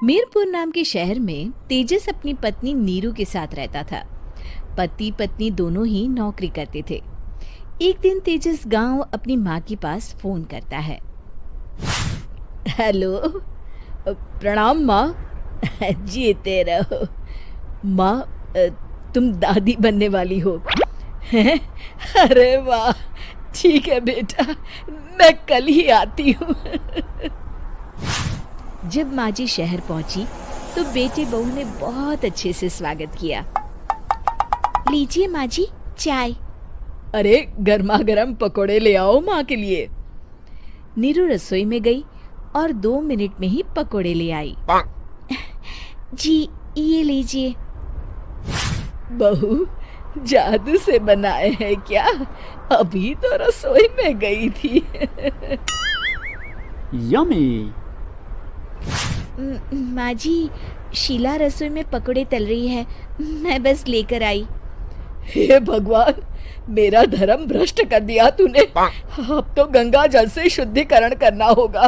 मीरपुर नाम के शहर में तेजस अपनी पत्नी नीरू के साथ रहता था। पति पत्नी दोनों ही नौकरी करते थे। एक दिन तेजस गांव अपनी माँ के पास फोन करता है। हेलो, प्रणाम माँ। जीते रहो माँ, तुम दादी बनने वाली हो हैं? अरे वाह, ठीक है बेटा, मैं कल ही आती हूँ। जब माँ जी शहर पहुंची तो बेटे बहू ने बहुत अच्छे से स्वागत किया। लीजिए माँ जी, चाय। अरे गर्मा गर्म पकोड़े ले आओ माँ के लिए। नीरू रसोई में गई और 2 मिनट में ही पकोड़े ले आई। जी ये लीजिए। बहू जादू से बनाए हैं क्या? अभी तो रसोई में गई थी। यम्मी। माँ जी, शीला रसोई में पकोड़े तल रही है, मैं बस लेकर आई। हे भगवान, मेरा धर्म भ्रष्ट कर दिया तूने। अब तो गंगा जल से शुद्धिकरण करना होगा।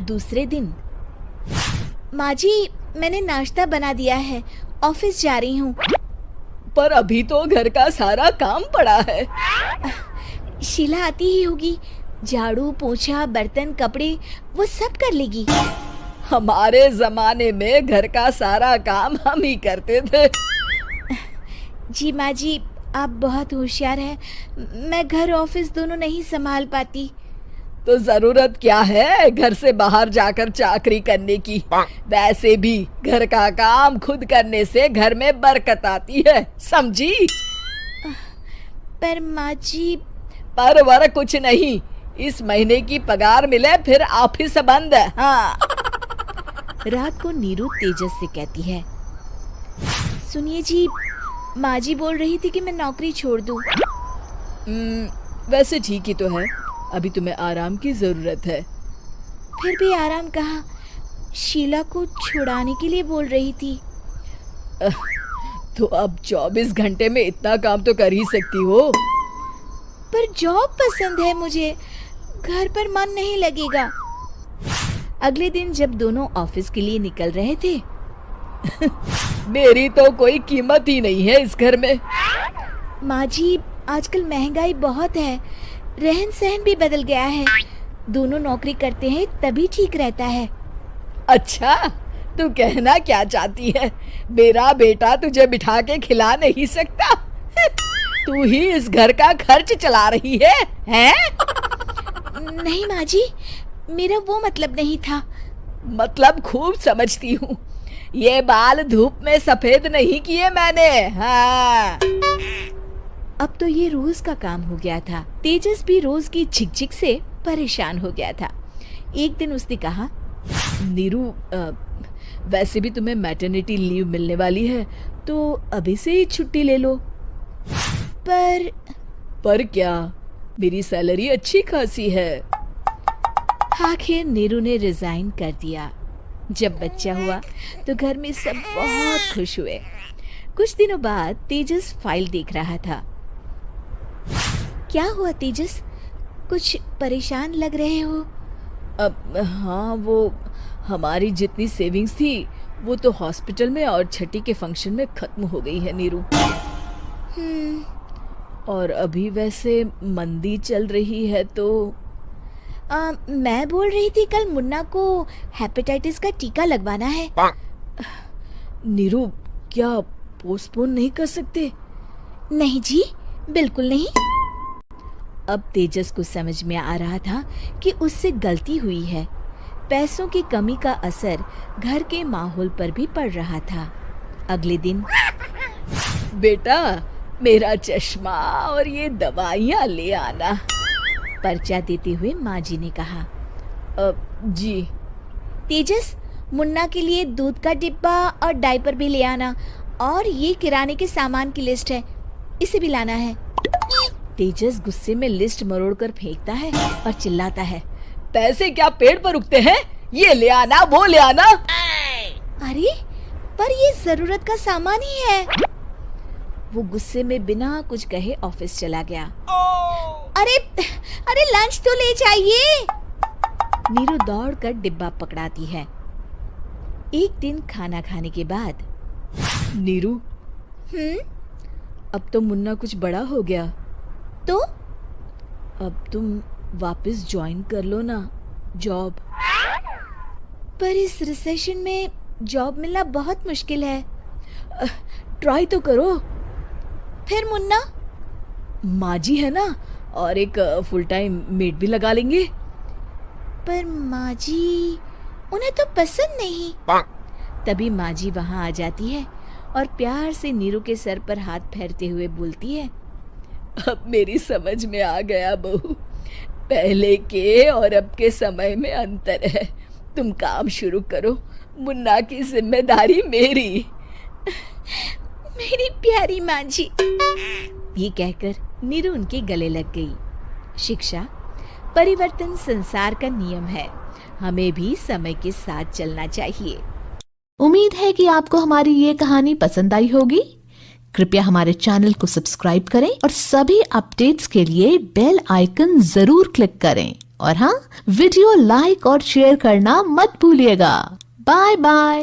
दूसरे दिन, माँ जी मैंने नाश्ता बना दिया है, ऑफिस जा रही हूँ। पर अभी तो घर का सारा काम पड़ा है। शीला आती ही होगी, झाड़ू पोछा बर्तन कपड़े वो सब कर लेगी। हमारे जमाने में घर का सारा काम हम ही करते थे। जी माँ जी, आप बहुत होशियार हैं, मैं घर ऑफिस दोनों नहीं संभाल पाती। तो जरूरत क्या है घर से बाहर जाकर चाकरी करने की? वैसे भी घर का काम खुद करने से घर में बरकत आती है, समझी? पर माँ जी। पर वर कुछ नहीं, इस महीने की पगार मिले फिर ऑफिस बंद है। हाँ। रात को नीरू तेजस से कहती है, सुनिए जी, माँ जी बोल रही थी कि मैं नौकरी छोड़ दूं। वैसे ठीक ही तो है, अभी तुम्हें आराम की जरूरत है। फिर भी आराम कहाँ, शीला को छुड़ाने के लिए बोल रही थी। तो अब 24 घंटे में इतना काम तो कर ही सकती हो। पर जॉब पसंद है मुझे, घर पर मन नहीं लगेगा। अगले दिन जब दोनों ऑफिस के लिए निकल रहे थे, मेरी तो कोई कीमत ही नहीं है इस घर में। माँ जी, आजकल महंगाई बहुत है, रहन सहन भी बदल गया है, दोनों नौकरी करते हैं तभी ठीक रहता है। अच्छा, तू कहना क्या चाहती है? मेरा बेटा तुझे बिठा के खिला नहीं सकता? तू ही इस घर का खर्च चला रही है, हैं? नहीं माँ जी, मेरा वो मतलब नहीं था। मतलब खूब समझती हूँ, ये बाल धूप में सफेद नहीं किए मैंने। हाँ। अब तो ये रोज का काम हो गया था। तेजस भी रोज की झिकझिक से परेशान हो गया था। एक दिन उसने कहा, नीरू, वैसे भी तुम्हें मैटरनिटी लीव मिलने वाली है, तो अभी से ही छुट्टी ले लो। पर क्या, मेरी सैलरी अच्छी खासी है। आखिर नीरू ने रिजाइन कर दिया। जब बच्चा हुआ तो घर में सब बहुत खुश हुए। कुछ दिनों बाद तेजस फाइल देख रहा था। क्या हुआ तेजस, कुछ परेशान लग रहे हो? हाँ, वो हमारी जितनी सेविंग्स थी वो तो हॉस्पिटल में और छठी के फंक्शन में खत्म हो गई है नीरू। और अभी वैसे मंदी चल रही है तो मैं बोल रही थी कल मुन्ना को हेपेटाइटिस का टीका लगवाना है। नीरू, क्या पोस्टपोन नहीं कर सकते? नहीं जी, बिल्कुल नहीं। अब तेजस को समझ में आ रहा था कि उससे गलती हुई है। पैसों की कमी का असर घर के माहौल पर भी पड़ रहा था। अगले दिन, बेटा मेरा चश्मा और ये दवाइयाँ ले आना, पर्चा देते हुए माँ जी ने कहा। जी। तेजस, मुन्ना के लिए दूध का डिब्बा और डायपर भी ले आना, और ये किराने के सामान की लिस्ट है, इसे भी लाना है। तेजस गुस्से में लिस्ट मरोड़कर फेंकता है और चिल्लाता है, पैसे क्या पेड़ पर उगते हैं? ये ले आना, वो ले आना। अरे पर ये जरूरत का सामान ही है। वो गुस्से में बिना कुछ कहे ऑफिस चला गया। अरे अरे लंच तो ले जाइए। नीरू दौड़कर डिब्बा पकड़ाती है एक दिन खाना खाने के बाद, नीरू, अब तो मुन्ना कुछ बड़ा हो गया, तो अब तुम वापस ज्वाइन कर लो ना जॉब। पर इस रिसेशन में जॉब मिलना बहुत मुश्किल है। ट्राई तो करो। फिर मुन्ना, माँ जी है ना, और एक फुल टाइम मेड भी लगा लेंगे। पर माँ जी, उन्हें तो पसंद नहीं। तभी माँ जी वहाँ आ जाती है और प्यार से नीरू के सर पर हाथ फेरते हुए बोलती है, अब मेरी समझ में आ गया बहू, पहले के और अब के समय में अंतर है। तुम काम शुरू करो, मुन्ना की जिम्मेदारी मेरी। मेरी प्यारी माँ जी, ये कहकर नीरू उनके गले लग गई। शिक्षा, परिवर्तन संसार का नियम है, हमें भी समय के साथ चलना चाहिए। उम्मीद है कि आपको हमारी ये कहानी पसंद आई होगी। कृपया हमारे चैनल को सब्सक्राइब करें और सभी अपडेट्स के लिए बेल आइकन जरूर क्लिक करें। और हाँ, वीडियो लाइक और शेयर करना मत भूलिएगा। Bye bye.